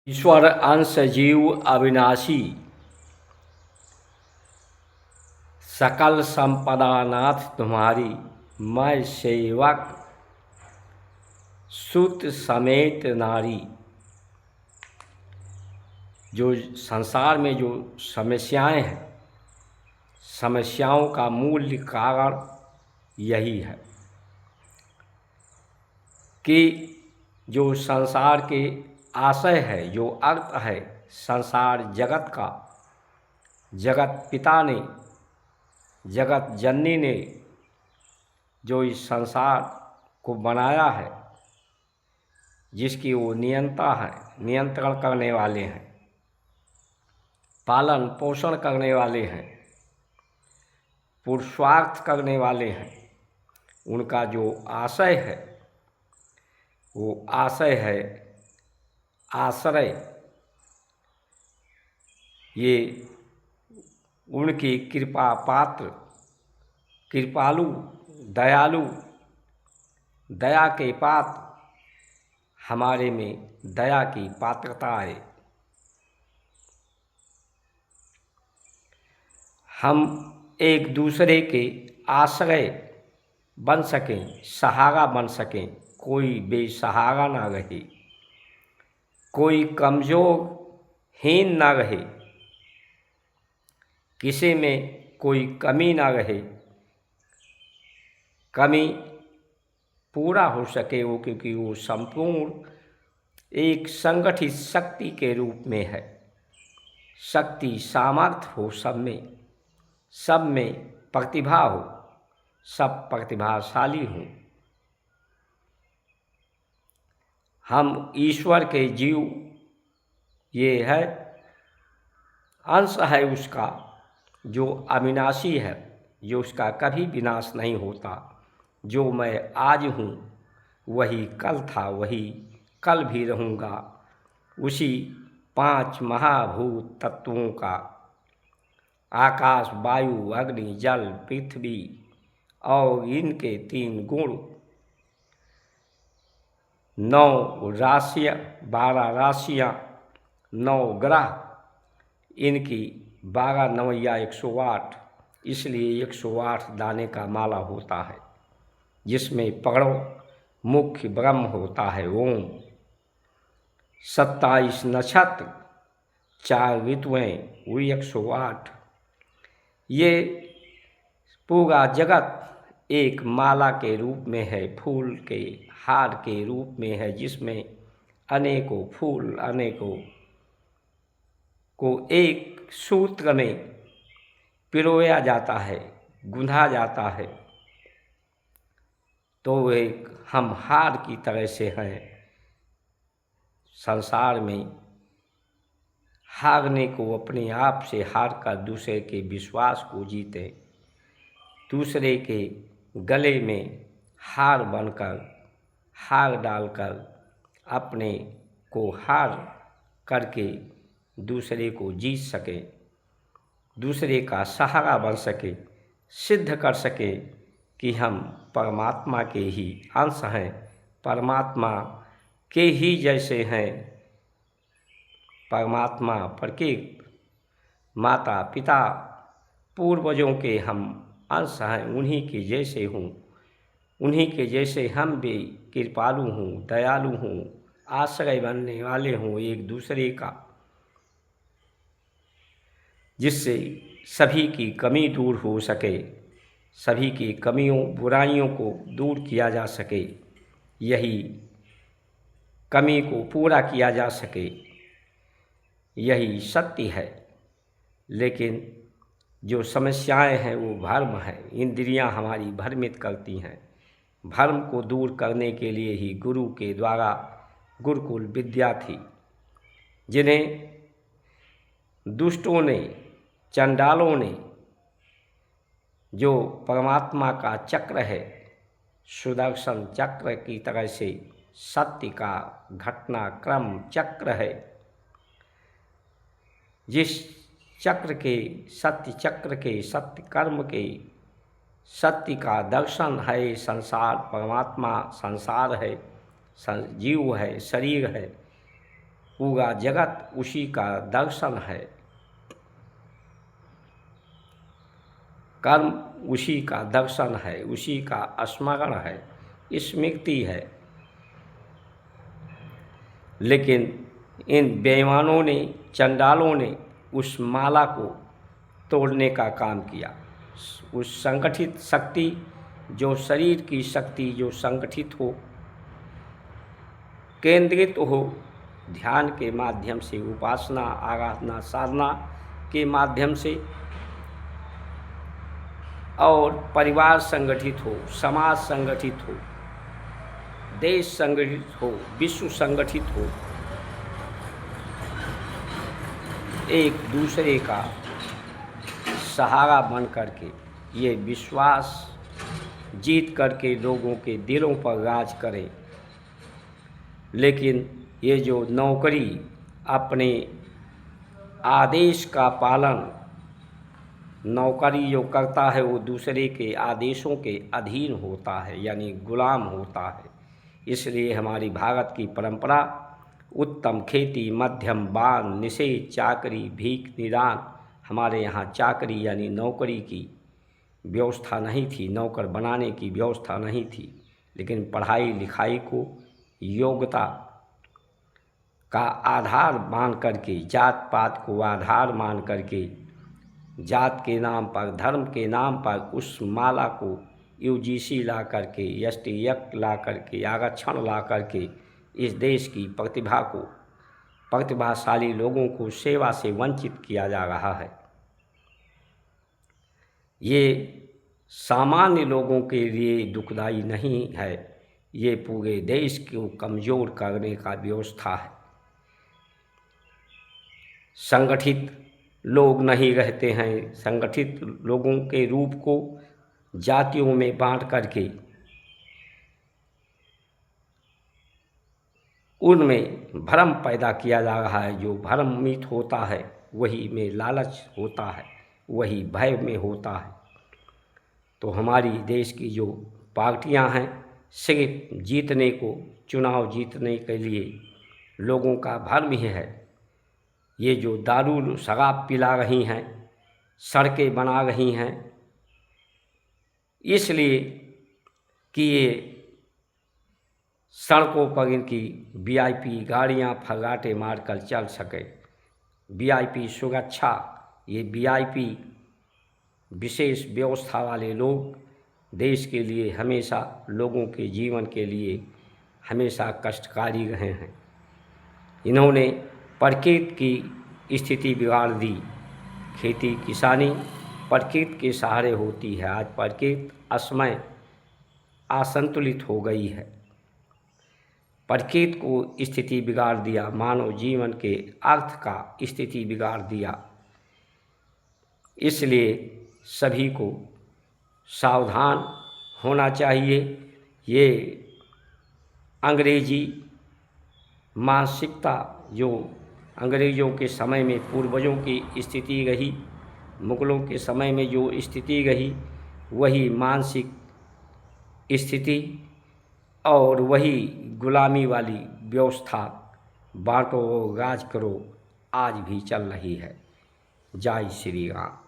ईश्वर अंश जीव अविनाशी, सकल संपदा नाथ तुम्हारी। मैं सेवक सुत समेत नारी। जो संसार में जो समस्याएं हैं, समस्याओं का मूल कारण यही है कि जो संसार के आशय है, जो अर्थ है संसार जगत का, जगत पिता ने, जगत जननी ने जो इस संसार को बनाया है, जिसकी वो नियंता है, नियंत्रण करने वाले हैं, पालन पोषण करने वाले हैं, पुरुषार्थ करने वाले हैं, उनका जो आशय है वो आशय है आश्रय। ये उनकी कृपा पात्र, कृपालु, दयालु, दया के पात्र, हमारे में दया की पात्रता है। हम एक दूसरे के आश्रय बन सकें, सहारा बन सकें, कोई बेसहारा ना रहे, कोई कमज़ोर हीन ना रहे, किसी में कोई कमी ना रहे, कमी पूरा हो सके वो, क्योंकि वो संपूर्ण एक संगठित शक्ति के रूप में है। शक्ति सामर्थ्य हो सब में प्रतिभा हो, सब प्रतिभाशाली हों। हम ईश्वर के जीव, ये है अंश है उसका जो अविनाशी है, जो उसका कभी विनाश नहीं होता। जो मैं आज हूँ वही कल था, वही कल भी रहूँगा। उसी 5 महाभूत तत्वों का, आकाश, वायु, अग्नि, जल, पृथ्वी और इनके 3 गुण, 9 राशियाँ, 12 राशियाँ, 9 ग्रह, इनकी 12 नवैया 108, इसलिए 108 दाने का माला होता है, जिसमें पकड़ो मुख्य ब्रह्म होता है ओम। 27 नक्षत्र, 4 ऋतुएँ, वो 108। ये पूरा जगत एक माला के रूप में है, फूल के हार के रूप में है, जिसमें अनेकों फूल, अनेकों को एक सूत्र में पिरोया जाता है, गुंथा जाता है। तो एक हम हार की तरह से हैं। संसार में हारने को, अपने आप से हार कर दूसरे के विश्वास को जीते, दूसरे के गले में हार बनकर, हार डालकर अपने को हार करके दूसरे को जीत सके, दूसरे का सहारा बन सके, सिद्ध कर सके कि हम परमात्मा के ही अंश हैं, परमात्मा के ही जैसे हैं। परमात्मा प्रत्येक माता पिता पूर्वजों के हम अंश हैं, उन्हीं के जैसे हूँ, उन्हीं के जैसे हम भी कृपालु हूँ, दयालु हूँ, आश्रय बनने वाले हूँ एक दूसरे का, जिससे सभी की कमी दूर हो सके, सभी की कमियों बुराइयों को दूर किया जा सके, यही कमी को पूरा किया जा सके, यही सत्य है। लेकिन जो समस्याएं हैं वो भ्रम है, इंद्रियां हमारी भ्रमित करती हैं। भ्रम को दूर करने के लिए ही गुरु के द्वारा गुरुकुल विद्या थी, जिन्हें दुष्टों ने, चंडालों ने, जो परमात्मा का चक्र है, सुदर्शन चक्र की तरह से सत्य का घटनाक्रम चक्र है, जिस चक्र के, सत्य चक्र के, सत्य कर्म के, सत्य का दर्शन है संसार, परमात्मा संसार है, जीव है, शरीर है, पूरा जगत उसी का दर्शन है, कर्म उसी का दर्शन है, उसी का स्मरण है, स्मृति है। लेकिन इन बेईमानों ने, चंडालों ने उस माला को तोड़ने का काम किया। उस संगठित शक्ति, जो शरीर की शक्ति जो संगठित हो, केंद्रित हो, ध्यान के माध्यम से, उपासना, आराधना, साधना के माध्यम से, और परिवार संगठित हो, समाज संगठित हो, देश संगठित हो, विश्व संगठित हो, एक दूसरे का सहारा बन करके ये विश्वास जीत करके लोगों के दिलों पर राज करे। लेकिन ये जो नौकरी अपने आदेश का पालन, नौकरी जो करता है वो दूसरे के आदेशों के अधीन होता है, यानी गुलाम होता है। इसलिए हमारी भारत की परंपरा उत्तम खेती, मध्यम बान, निषेध, चाकरी, भीख निदान। हमारे यहाँ चाकरी यानी नौकरी की व्यवस्था नहीं थी, नौकर बनाने की व्यवस्था नहीं थी। लेकिन पढ़ाई लिखाई को योग्यता का आधार मान करके, जात पात को आधार मान करके, जात के नाम पर, धर्म के नाम पर उस माला को यूजीसी ला करके, एसटी एक्ट ला करके, आरक्षण ला करके इस देश की प्रतिभा को, प्रतिभाशाली लोगों को सेवा से वंचित किया जा रहा है। ये सामान्य लोगों के लिए दुखदाई नहीं है, ये पूरे देश को कमज़ोर करने का व्यवस्था है। संगठित लोग नहीं रहते हैं, संगठित लोगों के रूप को जातियों में बांट करके उनमें भ्रम पैदा किया जा रहा है। जो भ्रमित होता है वही में लालच होता है, वही भय में होता है। तो हमारी देश की जो पार्टियां हैं, सिर्फ जीतने को, चुनाव जीतने के लिए लोगों का भ्रम ही है। ये जो दारू शराब पिला रही हैं, सड़कें बना रही हैं, इसलिए कि ये सड़कों पर इनकी वीआईपी गाड़ियां फर्राटे मारकर चल सके, वीआईपी सुरक्षा, ये वीआईपी विशेष व्यवस्था वाले लोग देश के लिए हमेशा, लोगों के जीवन के लिए हमेशा कष्टकारी रहे हैं। इन्होंने प्रकृति की स्थिति बिगाड़ दी। खेती किसानी प्रकृति के सहारे होती है। आज प्रकृति असमय, असंतुलित हो गई है। प्रकृति को स्थिति बिगाड़ दिया, मानव जीवन के अर्थ का स्थिति बिगाड़ दिया। इसलिए सभी को सावधान होना चाहिए। ये अंग्रेजी मानसिकता, जो अंग्रेज़ों के समय में पूर्वजों की स्थिति रही, मुगलों के समय में जो स्थिति रही, वही मानसिक स्थिति और वही गुलामी वाली व्यवस्था, बांटो राज करो, आज भी चल रही है। जय श्री राम।